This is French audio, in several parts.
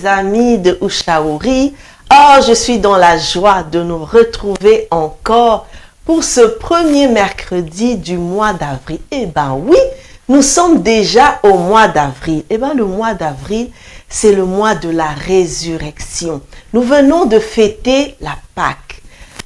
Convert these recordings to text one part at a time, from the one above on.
mes amis de Ushauri. Oh, je suis dans la joie de nous retrouver encore pour ce premier mercredi du mois d'avril. Eh bien oui, nous sommes déjà au mois d'avril. Eh bien le mois d'avril, c'est le mois de la résurrection. Nous venons de fêter la Pâque,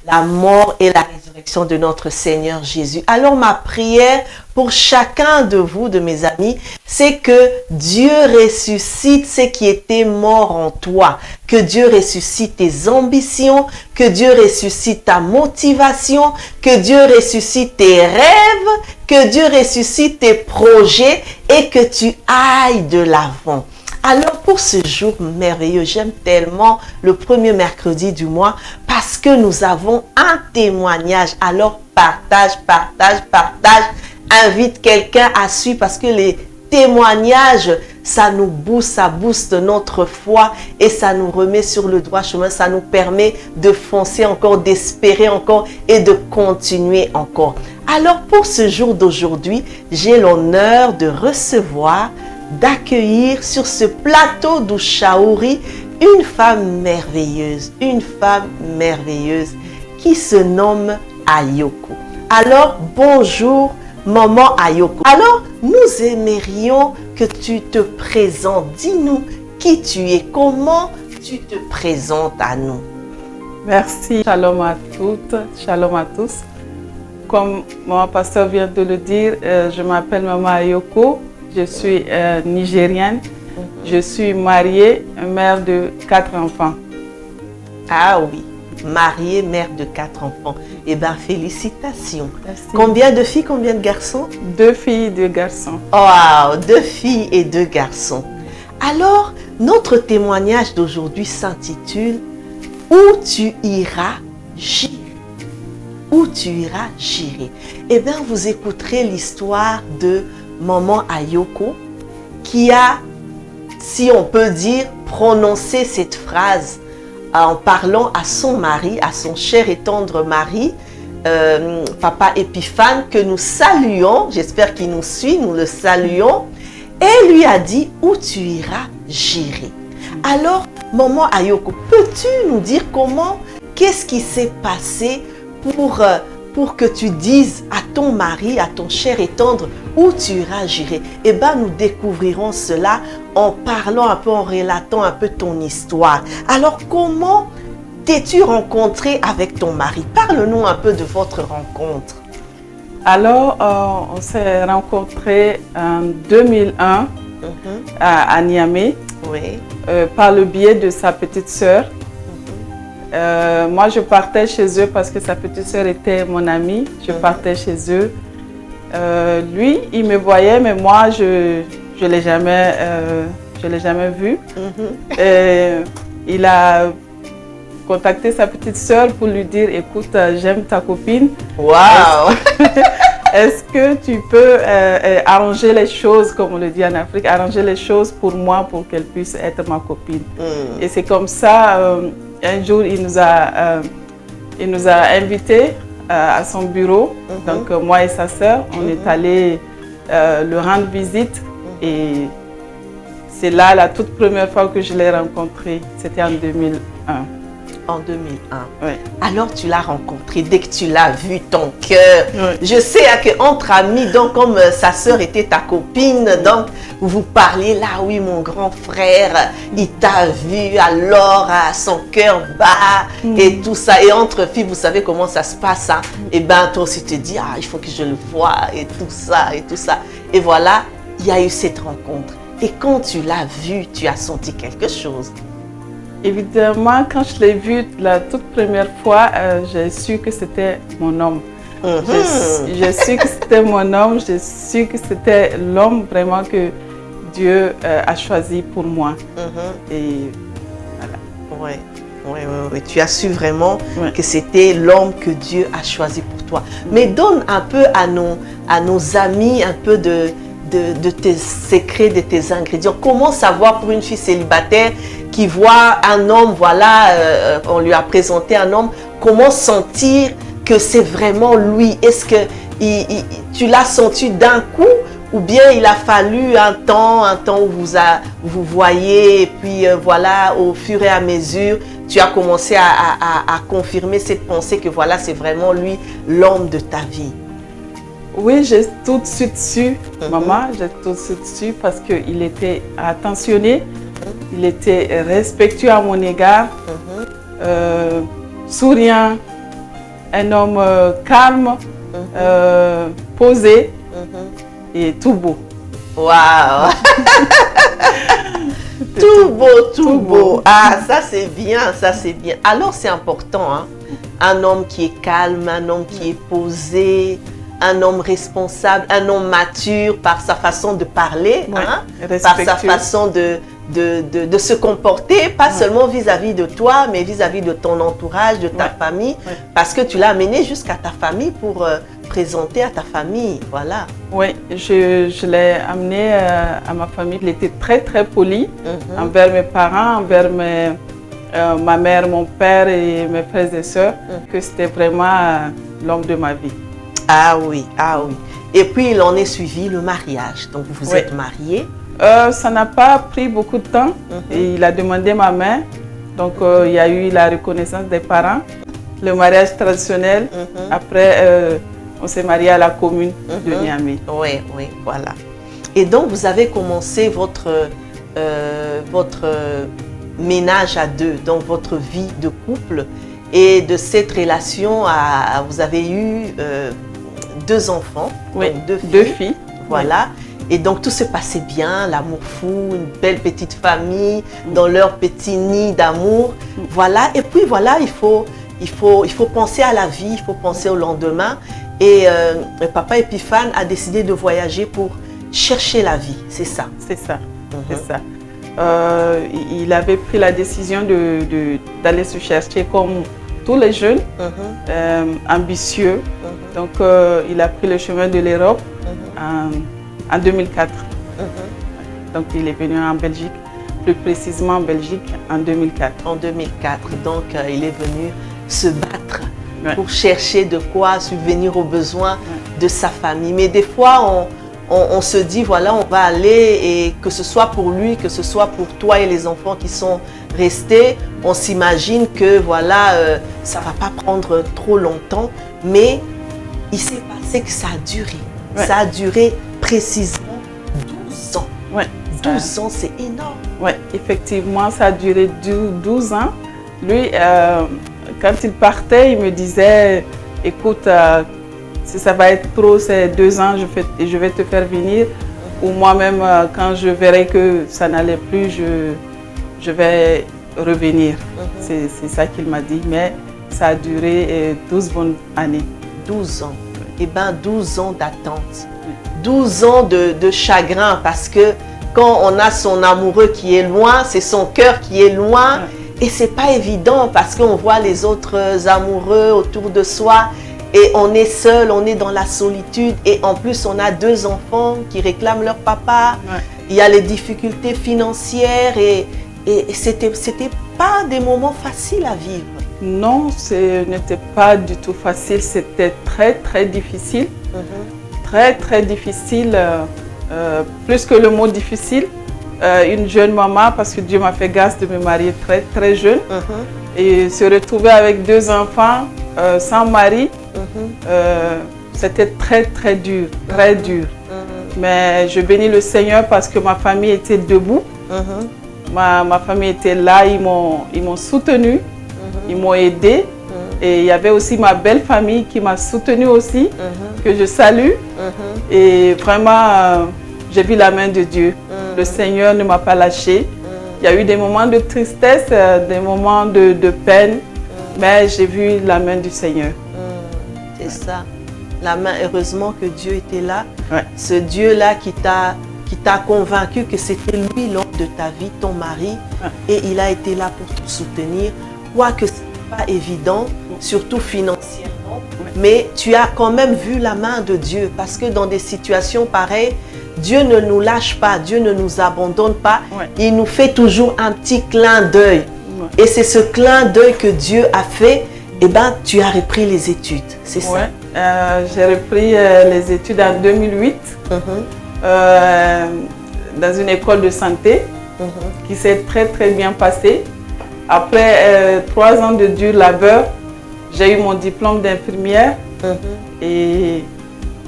la mort et la résurrection de notre Seigneur Jésus. Alors ma prière pour chacun de vous, de mes amis, c'est que Dieu ressuscite ce qui était mort en toi, que Dieu ressuscite tes ambitions, que Dieu ressuscite ta motivation, que Dieu ressuscite tes rêves, que Dieu ressuscite tes projets et que tu ailles de l'avant. Alors pour ce jour merveilleux, j'aime tellement le premier mercredi du mois parce que nous avons un témoignage. Alors partage. Invite quelqu'un à suivre parce que les témoignages, ça nous booste, ça booste notre foi et ça nous remet sur le droit chemin. Ça nous permet de foncer encore, d'espérer encore et de continuer encore. Alors pour ce jour d'aujourd'hui, j'ai l'honneur de recevoir, d'accueillir sur ce plateau d'Ushauri une femme merveilleuse qui se nomme Ayoko. Alors bonjour Maman Ayoko. Alors nous aimerions que tu te présentes. Dis-nous qui tu es, comment tu te présentes à nous. Merci, shalom à toutes, shalom à tous. Comme mon pasteur vient de le dire, je m'appelle Maman Ayoko. Je suis nigérienne, je suis mariée, mère de 4 enfants. Ah oui, mariée, mère de 4 enfants. Eh bien, félicitations. Merci. Combien de filles, combien de garçons? 2 filles, 2 garçons. Wow, 2 filles et 2 garçons. Alors, notre témoignage d'aujourd'hui s'intitule « Où tu iras, j'irai ». Où tu iras, j'irai. Eh bien, vous écouterez l'histoire de Maman Ayoko qui a, si on peut dire, prononcé cette phrase en parlant à son mari, à son cher et tendre mari, Papa Épiphane, que nous saluons, j'espère qu'il nous suit, nous le saluons, et lui a dit « Où tu iras, j'irai ». Alors, Maman Ayoko, peux-tu nous dire qu'est-ce qui s'est passé pour que tu dises à ton mari, à ton cher et tendre, où tu iras, j'irai. Eh bien, nous découvrirons cela en parlant un peu, en relatant un peu ton histoire. Alors, comment t'es-tu rencontré avec ton mari? Parle-nous un peu de votre rencontre. Alors, on s'est rencontrés en 2001 à Niamey, oui. Par le biais de sa petite sœur. Moi, je partais chez eux parce que sa petite sœur était mon amie. Je partais chez eux. Lui, il me voyait, mais moi, je ne l'ai jamais vu. Il a contacté sa petite sœur pour lui dire « Écoute, j'aime ta copine. Wow. Est-ce que tu peux arranger les choses, comme on le dit en Afrique, arranger les choses pour moi pour qu'elle puisse être ma copine ?» Et c'est comme ça... un jour, il nous a invités à son bureau. Donc, moi et sa sœur, on est allés le rendre visite. Et c'est là la toute première fois que je l'ai rencontré. C'était en 2001. En 2001. Oui. Alors, tu l'as rencontré. Dès que tu l'as vu, ton cœur. Oui. Je sais qu'entre amis, donc comme sa sœur était ta copine, donc vous parliez là, oui, mon grand frère, il t'a vu, alors son cœur bat et tout ça. Et entre filles, vous savez comment ça se passe. Hein? Et bien, toi aussi, tu te dis, il faut que je le voie et tout ça et tout ça. Et voilà, il y a eu cette rencontre. Et quand tu l'as vu, tu as senti quelque chose. Évidemment, quand je l'ai vu la toute première fois, j'ai su que c'était mon homme. J'ai su que c'était mon homme, j'ai su que c'était l'homme vraiment que Dieu a choisi pour moi. Et voilà. Oui. Tu as su vraiment que c'était l'homme que Dieu a choisi pour toi. Mais donne un peu à nos amis un peu de tes secrets, de tes ingrédients. Comment savoir pour une fille célibataire qui voit un homme, voilà, on lui a présenté un homme, comment sentir que c'est vraiment lui? Est-ce que tu l'as senti d'un coup ou bien il a fallu un temps où vous voyez, et puis voilà, au fur et à mesure, tu as commencé à confirmer cette pensée que voilà, c'est vraiment lui l'homme de ta vie? Oui, j'ai tout de suite su, maman, j'ai tout de suite su parce qu'il était attentionné, il était respectueux à mon égard, souriant, un homme calme, posé et tout beau. Waouh! Tout beau. Ah, ça c'est bien, ça c'est bien. Alors c'est important, hein? Un homme qui est calme, un homme qui est posé, un homme responsable, un homme mature par sa façon de parler, hein? Par sa façon de se comporter, pas seulement vis-à-vis de toi, mais vis-à-vis de ton entourage, de ta famille, parce que tu l'as amené jusqu'à ta famille pour présenter à ta famille, voilà. Oui, je l'ai amené à ma famille. Il était très, très poli envers mes parents, envers ma mère, mon père et mes frères et sœurs, que c'était vraiment l'homme de ma vie. Ah oui, ah oui. Et puis, il en est suivi le mariage. Donc, vous êtes mariés. Ça n'a pas pris beaucoup de temps. Et il a demandé ma main. Donc, il y a eu la reconnaissance des parents, le mariage traditionnel. Après, on s'est marié à la commune de Niamey. Oui, oui, voilà. Et donc, vous avez commencé votre ménage à deux, donc votre vie de couple. Et de cette relation, vous avez eu 2 enfants, oui, donc 2 filles. Voilà. Et donc, tout se passait bien, l'amour fou, une belle petite famille, dans leur petit nid d'amour. Voilà. Et puis, voilà, il faut penser à la vie, il faut penser au lendemain. Et papa Epiphane a décidé de voyager pour chercher la vie, c'est ça? C'est ça, c'est ça. Il avait pris la décision d'aller se chercher comme tous les jeunes, ambitieux. Donc, il a pris le chemin de l'Europe en 2004. Donc, il est venu en Belgique, plus précisément en Belgique en 2004. En 2004, donc il est venu se battre pour chercher de quoi subvenir aux besoins de sa famille. Mais des fois, on se dit, voilà, on va aller, et que ce soit pour lui, que ce soit pour toi et les enfants qui sont restés, on s'imagine que voilà, ça ne va pas prendre trop longtemps. Mais il s'est passé que ça a duré. Ça a duré précisément 12 ans. 12 ans, c'est énorme. Oui, effectivement, ça a duré 12 ans. Lui, quand il partait, il me disait, écoute, si ça va être trop, c'est 2 ans, je vais te faire venir. Ou moi-même, quand je verrai que ça n'allait plus, je vais revenir. C'est ça qu'il m'a dit. Mais ça a duré 12 bonnes années. 12 ans. Eh bien, 12 ans d'attente. 12 ans de chagrin, parce que quand on a son amoureux qui est loin, c'est son cœur qui est loin. Et c'est pas évident parce qu'on voit les autres amoureux autour de soi et on est seul, on est dans la solitude, et en plus on a 2 enfants qui réclament leur papa. Il y a les difficultés financières et c'était pas des moments faciles à vivre. Non, ce n'était pas du tout facile, c'était très très difficile. Très très difficile, plus que le mot difficile. Une jeune maman, parce que Dieu m'a fait grâce de me marier très très jeune, et se retrouver avec 2 enfants sans mari, c'était très très dur, très dur. Mais je bénis le Seigneur parce que ma famille était debout, ma famille était là, ils m'ont soutenu, ils m'ont aidé, et il y avait aussi ma belle famille qui m'a soutenu aussi, que je salue, et vraiment j'ai vu la main de Dieu. Le Seigneur ne m'a pas lâché. Il y a eu des moments de tristesse, des moments de peine, mais j'ai vu la main du Seigneur. C'est ça. La main, heureusement que Dieu était là. Ce Dieu-là qui t'a convaincu que c'était lui l'homme de ta vie, ton mari, et il a été là pour te soutenir. Quoique ce n'est pas évident, surtout financièrement, mais tu as quand même vu la main de Dieu, parce que dans des situations pareilles, Dieu ne nous lâche pas, Dieu ne nous abandonne pas. Il nous fait toujours un petit clin d'œil. Et c'est ce clin d'œil que Dieu a fait. Eh bien, tu as repris les études, c'est ça? J'ai repris les études en 2008. dans une école de santé qui s'est très très bien passée. Après 3 ans de dur labeur, j'ai eu mon diplôme d'infirmière et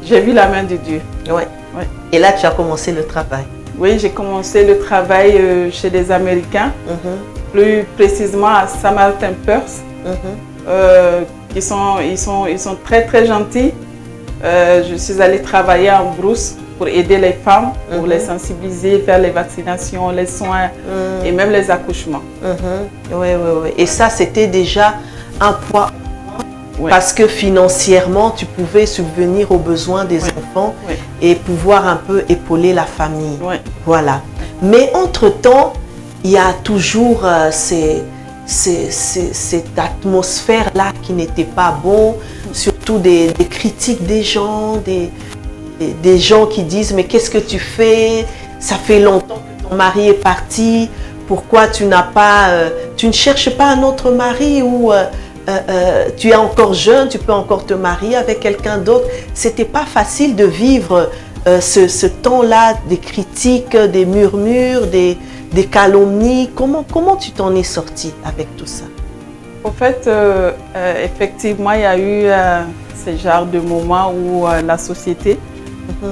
j'ai vu la main de Dieu. Ouais. Ouais. Et là, tu as commencé le travail. Oui, j'ai commencé le travail chez des Américains, plus précisément à Samaritan Purse. Ils sont très très gentils. Je suis allée travailler en brousse pour aider les femmes, pour les sensibiliser, faire les vaccinations, les soins et même les accouchements. Oui. Et ça, c'était déjà un poids. Parce que financièrement, tu pouvais subvenir aux besoins des enfants et pouvoir un peu épauler la famille. Voilà. Mais entre-temps, il y a toujours cette atmosphère-là qui n'était pas bon, surtout des critiques des gens, des gens qui disent « Mais qu'est-ce que tu fais? Ça fait longtemps que ton mari est parti. Pourquoi tu ne cherches pas un autre mari ou… tu es encore jeune, tu peux encore te marier avec quelqu'un d'autre. » C'était pas facile de vivre ce temps-là, des critiques, des murmures, des calomnies. Comment tu t'en es sorti avec tout ça? En fait, effectivement, il y a eu ce genre de moments où la société,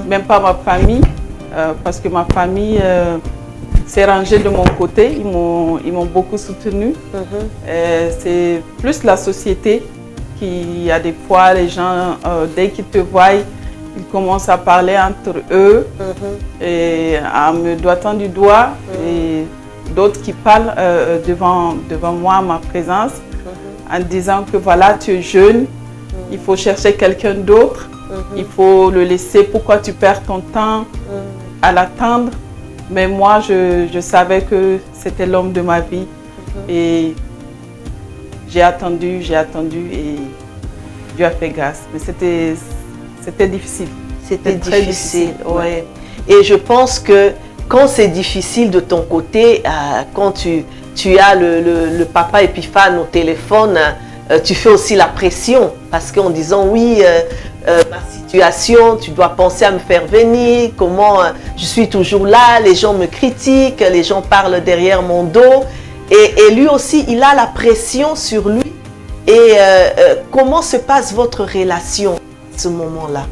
même pas ma famille, parce que ma famille s'est rangée de mon côté, ils m'ont beaucoup soutenu. C'est plus la société qui, a des fois, les gens, dès qu'ils te voient, ils commencent à parler entre eux et à me doigtant du doigt. Et d'autres qui parlent devant moi, ma présence, en disant que voilà, tu es jeune, il faut chercher quelqu'un d'autre, il faut le laisser, pourquoi tu perds ton temps à l'attendre? Mais moi, je savais que c'était l'homme de ma vie et j'ai attendu et Dieu a fait grâce. Mais c'était difficile. C'était difficile, ouais. Et je pense que quand c'est difficile de ton côté, quand tu as le papa Épiphane au téléphone, tu fais aussi la pression parce qu'en disant oui, ma situation, tu dois penser à me faire venir, comment je suis toujours là, les gens me critiquent, les gens parlent derrière mon dos. Et lui aussi, il a la pression sur lui. Et comment se passe votre relation à ce moment-là?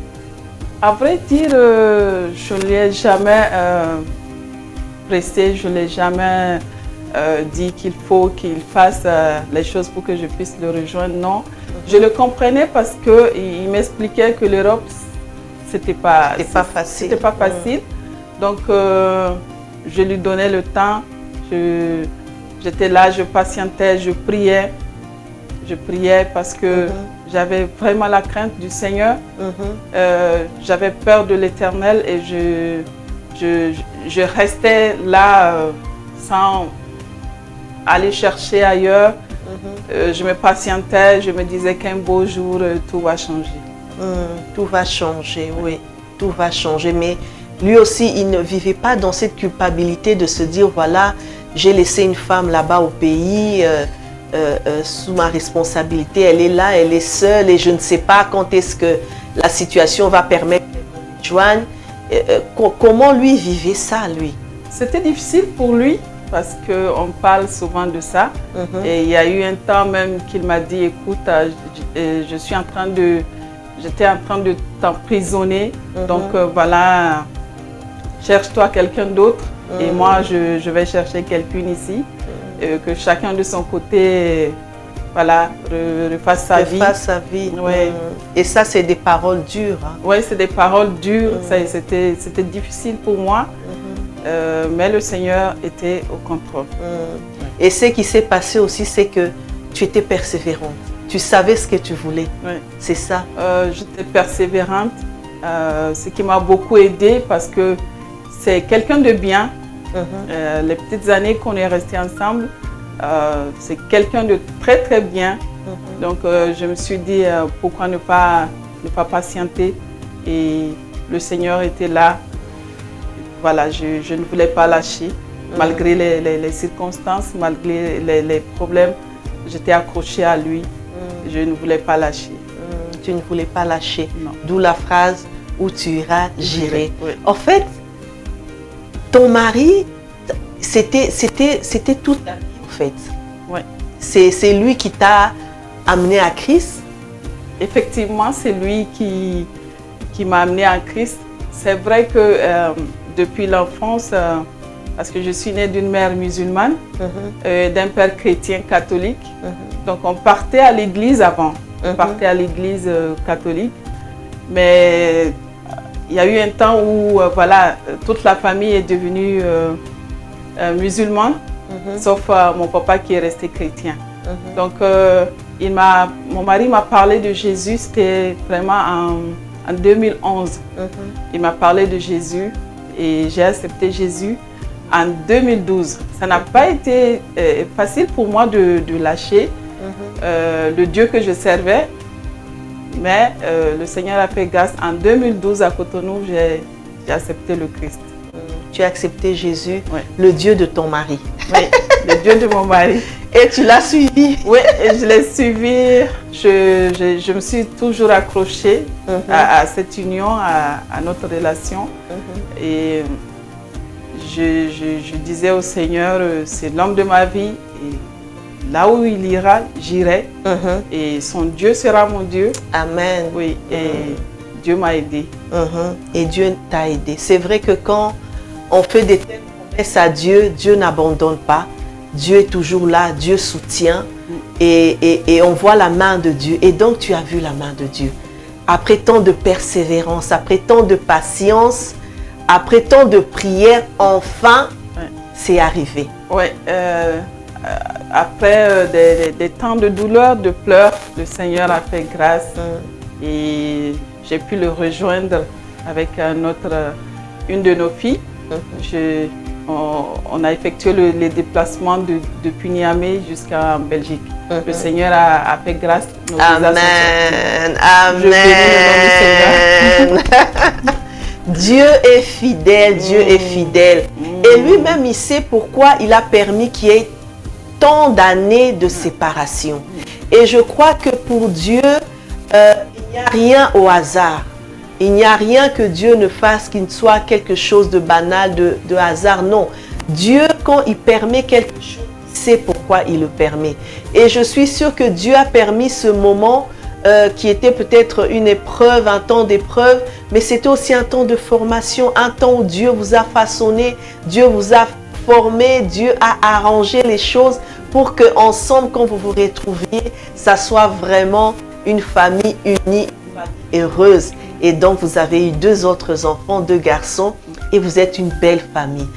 À vrai dire, je ne l'ai jamais pressé, je ne l'ai jamais dit qu'il faut qu'il fasse les choses pour que je puisse le rejoindre. Non, je le comprenais parce qu'il m'expliquait que l'Europe, c'était pas facile. Donc, je lui donnais le temps, j'étais là, je patientais, je priais parce que j'avais vraiment la crainte du Seigneur. J'avais peur de l'Éternel et je restais là sans aller chercher ailleurs. Je me patientais, je me disais qu'un beau jour, tout va changer. Tout va changer, oui, tout va changer. Mais lui aussi, il ne vivait pas dans cette culpabilité de se dire, voilà, j'ai laissé une femme là-bas au pays, sous ma responsabilité, elle est là, elle est seule et je ne sais pas quand est-ce que la situation va permettre qu'elle me rejoigne. Comment lui vivait ça, lui? C'était difficile pour lui parce qu'on parle souvent de ça. Et il y a eu un temps même qu'il m'a dit, écoute, j'étais en train de t'emprisonner, donc voilà, cherche-toi quelqu'un d'autre et moi je vais chercher quelqu'un ici. Que chacun de son côté, voilà, refasse sa vie. Ouais. Et ça, c'est des paroles dures. Hein. Oui, c'est des paroles dures. C'était difficile pour moi, mais le Seigneur était au contrôle. Et ce qui s'est passé aussi, c'est que tu étais persévérante. Tu savais ce que tu voulais. C'est ça? J'étais persévérante, ce qui m'a beaucoup aidée parce que c'est quelqu'un de bien. Les petites années qu'on est restés ensemble, c'est quelqu'un de très très bien. Donc je me suis dit pourquoi ne pas patienter, et le Seigneur était là. Voilà, je ne voulais pas lâcher malgré les circonstances, malgré les problèmes. J'étais accrochée à lui. Je ne voulais pas lâcher. Tu ne voulais pas lâcher. D'où la phrase où tu iras, j'irai. En fait, ton mari, c'était toute ta vie en fait. Ouais. C'est lui qui t'a amené à Christ? Effectivement, c'est lui qui m'a amené à Christ. C'est vrai que depuis l'enfance, parce que je suis née d'une mère musulmane, d'un père chrétien catholique, donc on partait à l'église avant, on partait à l'église catholique, mais il y a eu un temps où voilà, toute la famille est devenue musulmane, sauf mon papa qui est resté chrétien. Donc mon mari m'a parlé de Jésus, c'était vraiment en 2011. Il m'a parlé de Jésus et j'ai accepté Jésus en 2012. Ça n'a pas été facile pour moi de lâcher le Dieu que je servais, mais le Seigneur a fait grâce. En 2012 à Cotonou, j'ai accepté le Christ. Tu as accepté Jésus, oui. Le Dieu de ton mari. Oui, le Dieu de mon mari. Et tu l'as suivi? Oui, je l'ai suivi. Je me suis toujours accrochée à cette union, à notre relation. Et je disais au Seigneur, c'est l'homme de ma vie. Et là où il ira, j'irai. Et son Dieu sera mon Dieu. Amen. Oui, et Dieu m'a aidé. Et Dieu t'a aidé. C'est vrai que quand on fait des telles promesses à Dieu, Dieu n'abandonne pas. Dieu est toujours là, Dieu soutient et on voit la main de Dieu. Et donc tu as vu la main de Dieu. Après tant de persévérance, après tant de patience, après tant de prières, enfin, c'est arrivé. Oui, après des temps de douleur, de pleurs, le Seigneur a fait grâce et j'ai pu le rejoindre avec une de nos filles. On a effectué les déplacements depuis Niamey jusqu'en Belgique. Le Seigneur a fait grâce. Amen. Amen. Dieu est fidèle, Dieu est fidèle. Et lui-même, il sait pourquoi il a permis qu'il y ait tant d'années de séparation. Et je crois que pour Dieu, il n'y a rien au hasard. Il n'y a rien que Dieu ne fasse qui ne soit quelque chose de banal, de hasard. Non. Dieu, quand il permet quelque chose, il sait pourquoi il le permet. Et je suis sûre que Dieu a permis ce moment qui était peut-être une épreuve, un temps d'épreuve, mais c'était aussi un temps de formation, un temps où Dieu vous a façonné, Dieu vous a formé, Dieu a arrangé les choses pour que ensemble, quand vous vous retrouviez, ça soit vraiment une famille unie, heureuse. Et donc, vous avez eu 2 autres enfants, 2 garçons, et vous êtes une belle famille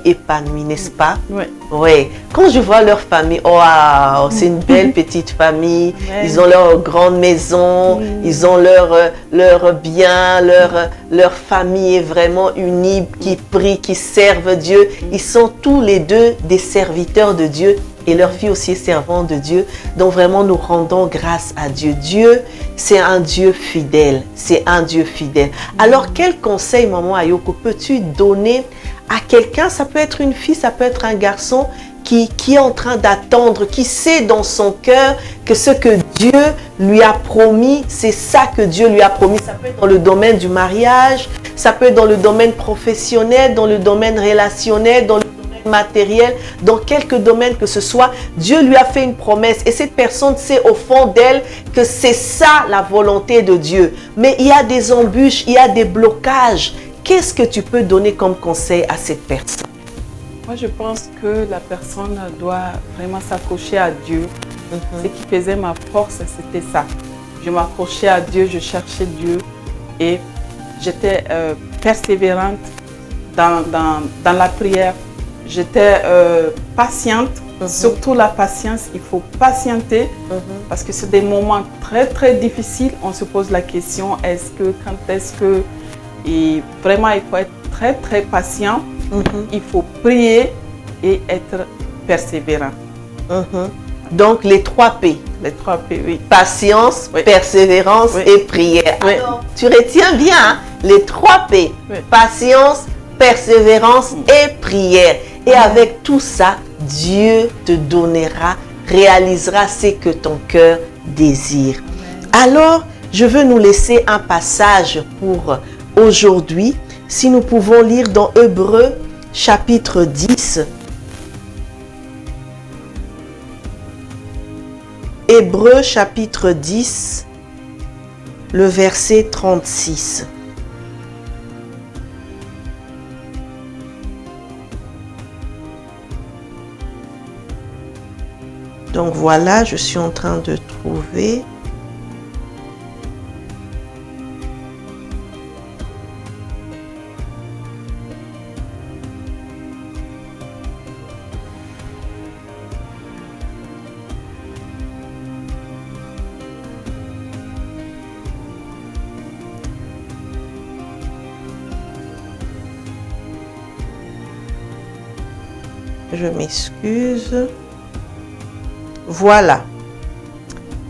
épanouie, n'est-ce pas? Oui. Oui. Quand je vois leur famille, wow, c'est une belle petite famille. Ils ont leur grande maison, ils ont leur bien, leur famille est vraiment unie, qui prie, qui servent Dieu. Ils sont tous les 2 des serviteurs de Dieu. Et leur fille aussi est servante de Dieu. Donc vraiment, nous rendons grâce à Dieu. Dieu, c'est un Dieu fidèle. C'est un Dieu fidèle. Alors, quel conseil, maman Ayoko, peux-tu donner à quelqu'un? Ça peut être une fille, ça peut être un garçon qui est en train d'attendre, qui sait dans son cœur que ce que Dieu lui a promis, c'est ça que Dieu lui a promis. Ça peut être dans le domaine du mariage, ça peut être dans le domaine professionnel, dans le domaine relationnel, dans le matériel, dans quelque domaine que ce soit, Dieu lui a fait une promesse et cette personne sait au fond d'elle que c'est ça la volonté de Dieu. Mais il y a des embûches, il y a des blocages. Qu'est-ce que tu peux donner comme conseil à cette personne? Moi, je pense que la personne doit vraiment s'accrocher à Dieu. Ce qui faisait ma force, c'était ça. Je m'accrochais à Dieu, je cherchais Dieu et j'étais persévérante dans la prière. J'étais patiente, surtout la patience, il faut patienter parce que c'est des moments très très difficiles. On se pose la question, quand est-ce que, et vraiment il faut être très très patient, il faut prier et être persévérant. Donc les 3 P. Les 3 P, oui. Patience, persévérance et prière. Alors, tu retiens bien hein, les 3 P. Patience, persévérance et prière. Et avec tout ça, Dieu te donnera, réalisera ce que ton cœur désire. Alors, je veux nous laisser un passage pour aujourd'hui. Si nous pouvons lire dans Hébreux chapitre 10. Hébreux chapitre 10, le verset 36. Donc voilà, je suis en train de trouver. Je m'excuse. Voilà.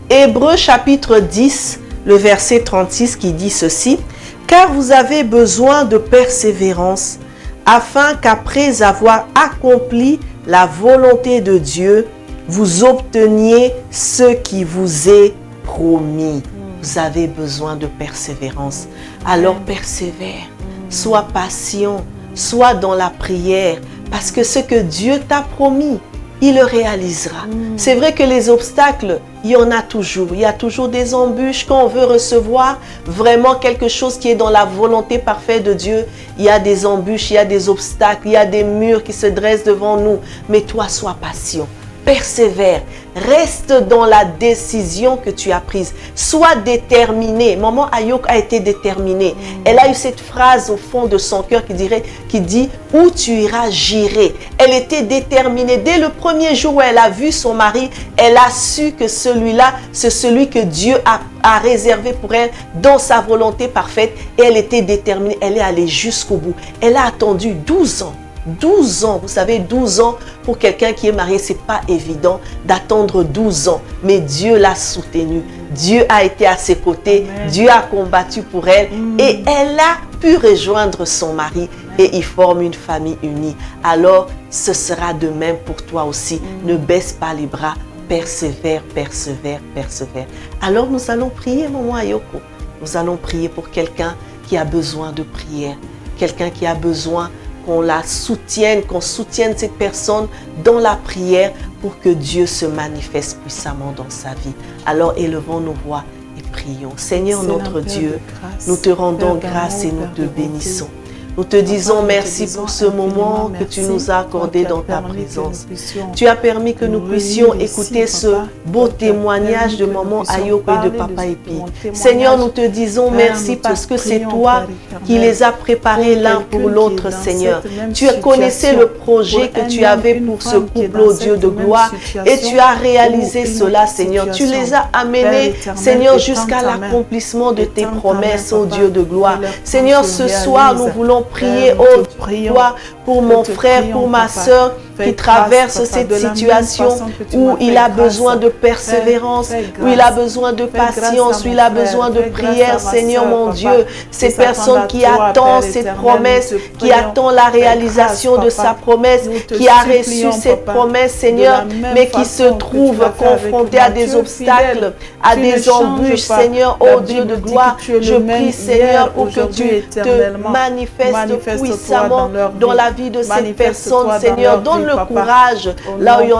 Hébreux chapitre 10, le verset 36 qui dit ceci. Car vous avez besoin de persévérance, afin qu'après avoir accompli la volonté de Dieu, vous obteniez ce qui vous est promis. Vous avez besoin de persévérance. Alors persévère. Sois patient. Sois dans la prière. Parce que ce que Dieu t'a promis, il le réalisera. C'est vrai que les obstacles, il y en a toujours. Il y a toujours des embûches. Quand on veut recevoir vraiment quelque chose qui est dans la volonté parfaite de Dieu, il y a des embûches, il y a des obstacles, il y a des murs qui se dressent devant nous. Mais toi, sois patient. Persévère, reste dans la décision que tu as prise. Sois déterminé. Maman Ayok a été déterminée. Elle a eu cette phrase au fond de son cœur qui dit « Où tu iras, j'irai ». Elle était déterminée. Dès le premier jour où elle a vu son mari, elle a su que celui-là, c'est celui que Dieu a réservé pour elle dans sa volonté parfaite. Et elle était déterminée. Elle est allée jusqu'au bout. Elle a attendu 12 ans. 12 ans, vous savez, 12 ans pour quelqu'un qui est marié, c'est pas évident d'attendre 12 ans. Mais Dieu l'a soutenue. Dieu a été à ses côtés. Amen. Dieu a combattu pour elle. Et elle a pu rejoindre son mari. Et ils forment une famille unie. Alors, ce sera de même pour toi aussi. Ne baisse pas les bras. Persévère, persévère, persévère. Alors, nous allons prier, maman Ayoko. Nous allons prier pour quelqu'un qui a besoin de prière. Quelqu'un qui a besoin qu'on la soutienne, qu'on soutienne cette personne dans la prière pour que Dieu se manifeste puissamment dans sa vie. Alors élevons nos voix et prions. Seigneur notre Dieu, nous te rendons grâce et nous te bénissons. Nous te disons merci pour ce moment que tu nous as accordé dans ta présence. Tu as permis que nous puissions écouter ce beau témoignage de maman Ayoko et de papa Epi. Seigneur, nous te disons merci parce que c'est toi qui les as préparés l'un pour l'autre, Seigneur. Tu connaissais le projet que tu avais pour ce couple, ô Dieu de gloire, et tu as réalisé cela, Seigneur. Tu les as amenés, Seigneur, jusqu'à l'accomplissement de tes promesses, ô Dieu de gloire. Seigneur, ce soir, nous voulons prier, oh toi, pour mon frère, pour ma soeur qui traverse cette situation où il a besoin de persévérance, où il a besoin de patience, où il a besoin de prière, Seigneur mon Dieu. Ces personnes qui attendent cette promesse, qui attendent la réalisation de sa promesse, qui a reçu cette promesse, Seigneur, mais qui se trouvent confrontés à des obstacles, à des embûches, Seigneur, oh Dieu de gloire. Je prie, Seigneur, pour que tu te manifestes puissamment dans la vie de cette personne, Seigneur. Donne le courage là où il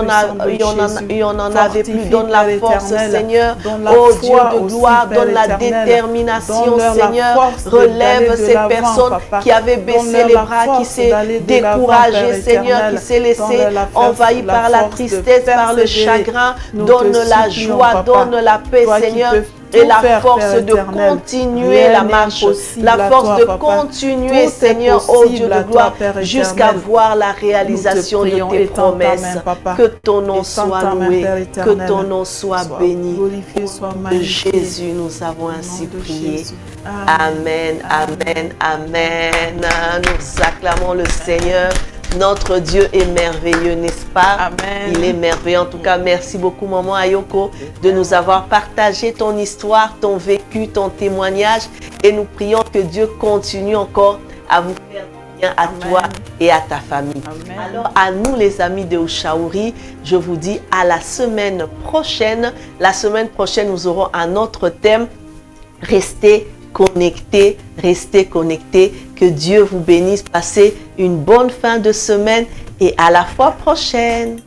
y en avait plus. Donne la force, Seigneur. Oh Dieu de gloire, donne la détermination, Seigneur. Relève ces personnes qui avaient baissé les bras, qui s'est découragé, Seigneur, qui s'est laissé envahi par la tristesse, par le chagrin. Donne la joie, donne la paix, Seigneur. Et la force de continuer la marche, la force de continuer, Seigneur, oh Dieu de gloire, jusqu'à voir la réalisation de tes promesses. Que ton nom soit loué, que ton nom soit béni. Au nom de Jésus, nous avons ainsi prié. Amen, amen, amen. Nous acclamons le Seigneur. Notre Dieu est merveilleux, n'est-ce pas? Amen. Il est merveilleux. En tout cas, merci beaucoup, maman Ayoko, de nous avoir partagé ton histoire, ton vécu, ton témoignage. Et nous prions que Dieu continue encore à vous faire bien à Amen. Toi et à ta famille. Amen. Alors, à nous, les amis de Ushauri, je vous dis à la semaine prochaine. La semaine prochaine, nous aurons un autre thème. Restez connectés, Que Dieu vous bénisse. Passez une bonne fin de semaine et à la fois prochaine.